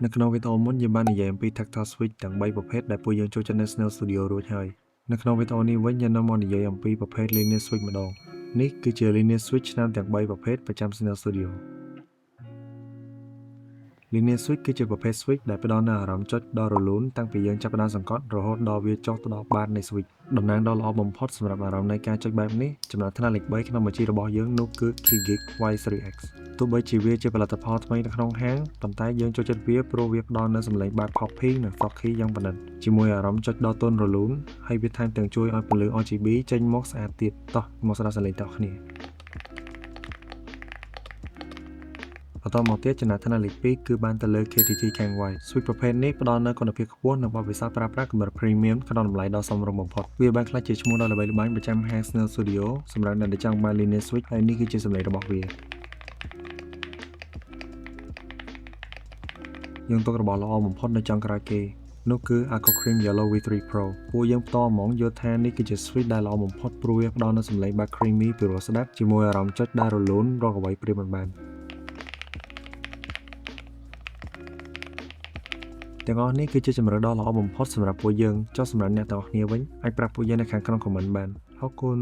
នៅក្នុងវីដេអូមុនយើងបាននិយាយអំពី Tactile Switch ទាំង3ប្រភេទដែលពួកយើងចូលចិត្តនៅ Snail Studio រួចហើយនៅក្នុងវីដេអូនេះវិញយើងនឹងមកនិយាយអំពីប្រភេទ Linear Switch ម្ដងនេះគឺជា Linear Switch ឆ្នាំទាំង3ប្រភេទប្រចាំ Snail Studio Linear Switch គឺជាប្រភេទ Switch ដែលផ្ដល់នូវអារម្មណ៍ចុចដ៏រលូនតាំងពីយើងចាប់ផ្ដើមសង្កត់រហូតដល់វាចុះទៅដល់បាតនៃ Switch តំណាងដ៏ល្អបំផុតសម្រាប់អារម្មណ៍នៃការចុចបែបនេះចំណាត់ថ្នាក់លេខ3ក្នុងបញ្ជីរបស់យើងនោះគឺ Keygeek Y3X ទោះបីជាវាជាផលិតផលថ្មីនៅក្នុងហាងប៉ុន្តែយើងចូលចិត្តវាព្រោះវាផ្ដល់នូវសំឡេងបែប Copy និង Socky យ៉ាងប្រណិតជាមួយអារម្មណ៍ចុចដ៏ទន់រលូនហើយវាថែមទាំងជួយឲ្យពន្លឺ RGB ចេញមកស្អាតទៀតតោះមកស្ដាប់សំឡេងតោះគ្នាបន្តមកទៀតចំណាត់ថ្នាក់លេខ2គឺបានទៅលើ KTT Kang Y Switch ប្រភេទនេះផ្ដល់នូវគុណភាពខ្ពស់និងបទពិសោធន៍ប្រើប្រាស់កម្រិត Premium ក្នុងតម្លៃដ៏សមរម្យបំផុតវាបានក្លាយជាឈ្មោះដ៏ល្បីល្បាញប្រចាំហាង Snail Studio សម្រាប់អ្នកដែលចង់បាន Linear Switch ហើយនេះគឺជាសំឡេងរបស់វាយើងទុករបស់ល្អបំផុតនៅចុងក្រោយគេនោះគឺ Aqua Cream Yellow V3 Pro ពួកយើងផ្ទាល់ហ្មងយល់ថានេះគឺជា Switch ដែលល្អបំផុតព្រោះវាផ្ដល់នូវសំឡេងបែប creamy ពីរោះស្ដាប់ជាមួយអារម្មណ៍ចុចដែលរលូនរកអ្វីប្រៀបមិនបានទាំងអស់នេះគឺជាជម្រើសដ៏ល្អបំផុតសម្រាប់ពួកយើងចុះសម្រាប់អ្នកទាំងអស់គ្នាវិញអាចប្រាប់ពួកយើងនៅខាងក្រោម comment បានអរគុណ